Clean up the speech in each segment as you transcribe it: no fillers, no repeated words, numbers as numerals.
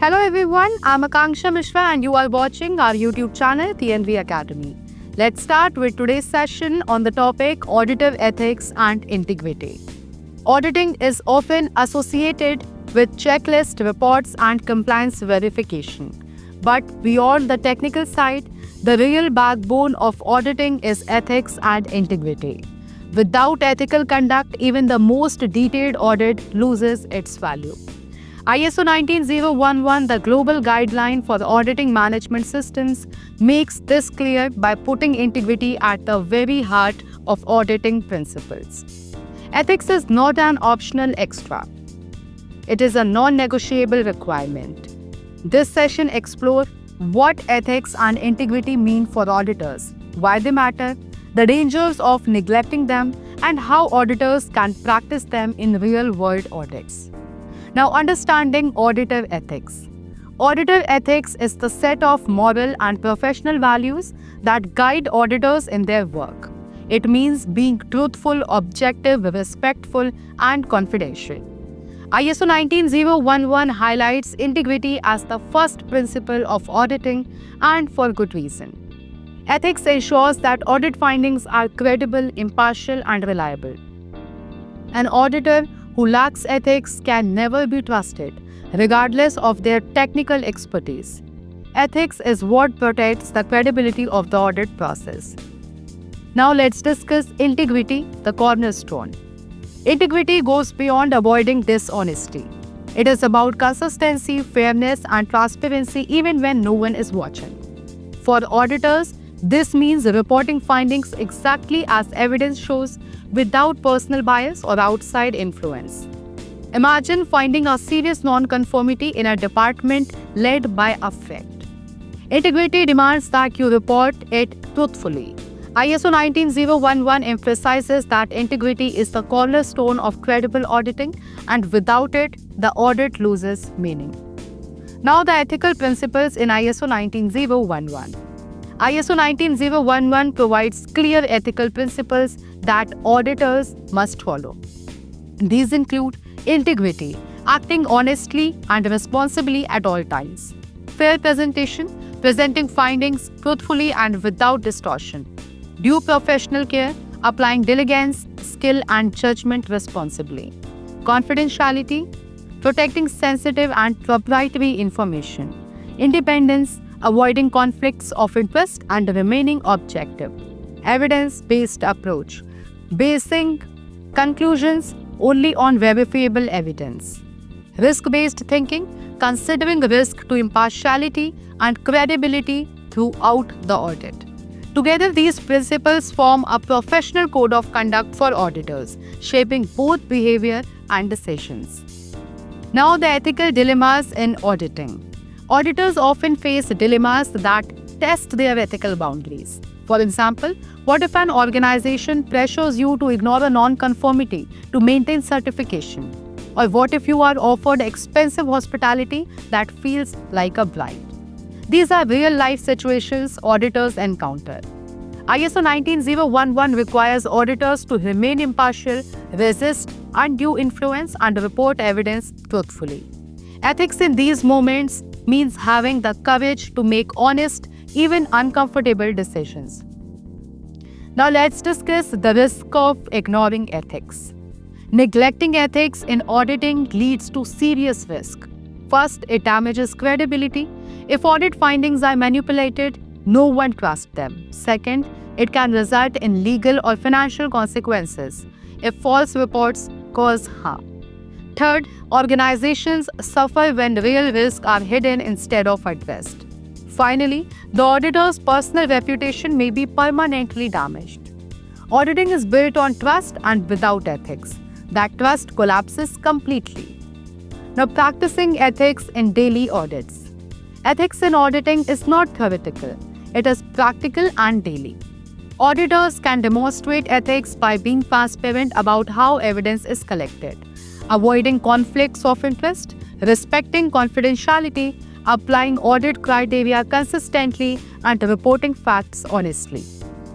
Hello everyone, I'm Akanksha Mishra and you are watching our YouTube channel TNV Academy. Let's start with today's session on the topic auditor ethics and integrity. Auditing is often associated with checklist reports and compliance verification. But beyond the technical side, the real backbone of auditing is ethics and integrity. Without ethical conduct, even the most detailed audit loses its value. ISO 19011, the global guideline for the auditing management systems, makes this clear by putting integrity at the very heart of auditing principles. Ethics is not an optional extra. It is a non-negotiable requirement. This session explores what ethics and integrity mean for auditors, why they matter, the dangers of neglecting them, and how auditors can practice them in real-world audits. Now, understanding auditor ethics. Auditor ethics is the set of moral and professional values that guide auditors in their work. It means being truthful, objective, respectful, and confidential. ISO 19011 highlights integrity as the first principle of auditing, and for good reason. Ethics ensures that audit findings are credible, impartial, and reliable. An auditor who lacks ethics can never be trusted, regardless of their technical expertise. Ethics is what protects the credibility of the audit process. Now let's discuss integrity, the cornerstone. Integrity goes beyond avoiding dishonesty. It is about consistency, fairness, and transparency even when no one is watching. For auditors, this means reporting findings exactly as evidence shows, without personal bias or outside influence. Imagine finding a serious non-conformity in a department led by a friend. Integrity demands that you report it truthfully. ISO 19011 emphasizes that integrity is the cornerstone of credible auditing, and without it, the audit loses meaning. Now, the ethical principles in ISO 19011. ISO 19011 provides clear ethical principles that auditors must follow. These include integrity, acting honestly and responsibly at all times; fair presentation, presenting findings truthfully and without distortion; due professional care, applying diligence, skill, and judgment responsibly; confidentiality, protecting sensitive and proprietary information; independence, avoiding conflicts of interest and remaining objective; evidence-based approach, basing conclusions only on verifiable evidence; risk-based thinking, considering risk to impartiality and credibility throughout the audit. Together, these principles form a professional code of conduct for auditors, shaping both behavior and decisions. Now, the ethical dilemmas in auditing. Auditors often face dilemmas that test their ethical boundaries. For example, what if an organization pressures you to ignore a non-conformity to maintain certification? Or what if you are offered expensive hospitality that feels like a bribe? These are real-life situations auditors encounter. ISO 19011 requires auditors to remain impartial, resist undue influence, and report evidence truthfully. Ethics in these moments means having the courage to make honest, even uncomfortable decisions. Now let's discuss the risk of ignoring ethics. Neglecting ethics in auditing leads to serious risk. First, it damages credibility. If audit findings are manipulated, no one trusts them. Second, it can result in legal or financial consequences if false reports cause harm. Third, organizations suffer when real risks are hidden instead of addressed. Finally, the auditor's personal reputation may be permanently damaged. Auditing is built on trust, and without ethics, that trust collapses completely. Now, practicing ethics in daily audits. Ethics in auditing is not theoretical, it is practical and daily. Auditors can demonstrate ethics by being transparent about how evidence is collected, avoiding conflicts of interest, respecting confidentiality, applying audit criteria consistently, and reporting facts honestly.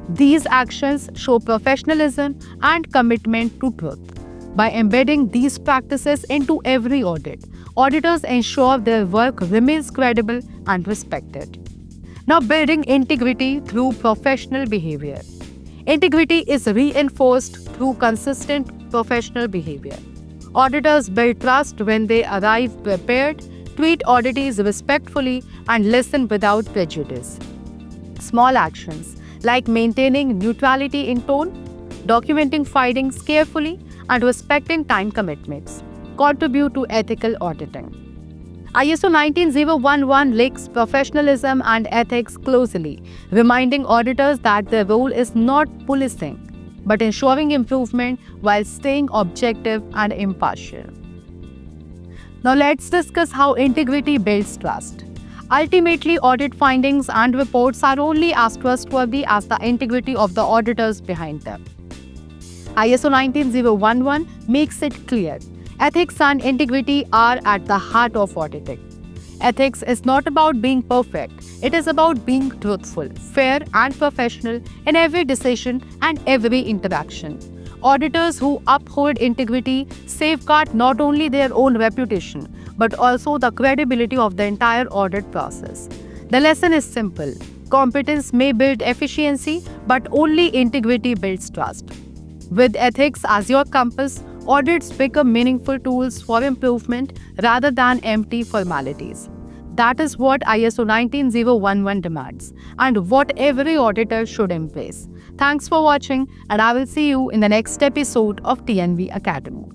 These actions show professionalism and commitment to truth. By embedding these practices into every audit, auditors ensure their work remains credible and respected. Now, building integrity through professional behavior. Integrity is reinforced through consistent professional behavior. Auditors build trust when they arrive prepared, treat auditees respectfully, and listen without prejudice. Small actions like maintaining neutrality in tone, documenting findings carefully, and respecting time commitments contribute to ethical auditing. ISO 19011 links professionalism and ethics closely, reminding auditors that their role is not policing, but ensuring improvement while staying objective and impartial. Now let's discuss how integrity builds trust. Ultimately, audit findings and reports are only as trustworthy as the integrity of the auditors behind them. ISO 19011 makes it clear ethics and integrity are at the heart of auditing. Ethics is not about being perfect, it is about being truthful, fair, and professional in every decision and every interaction. Auditors who uphold integrity safeguard not only their own reputation but also the credibility of the entire audit process. The lesson is simple: competence may build efficiency, but only integrity builds trust. With ethics as your compass, audits become meaningful tools for improvement rather than empty formalities. That is what ISO 19011 demands and what every auditor should embrace. Thanks for watching, and I will see you in the next episode of TNV Academy.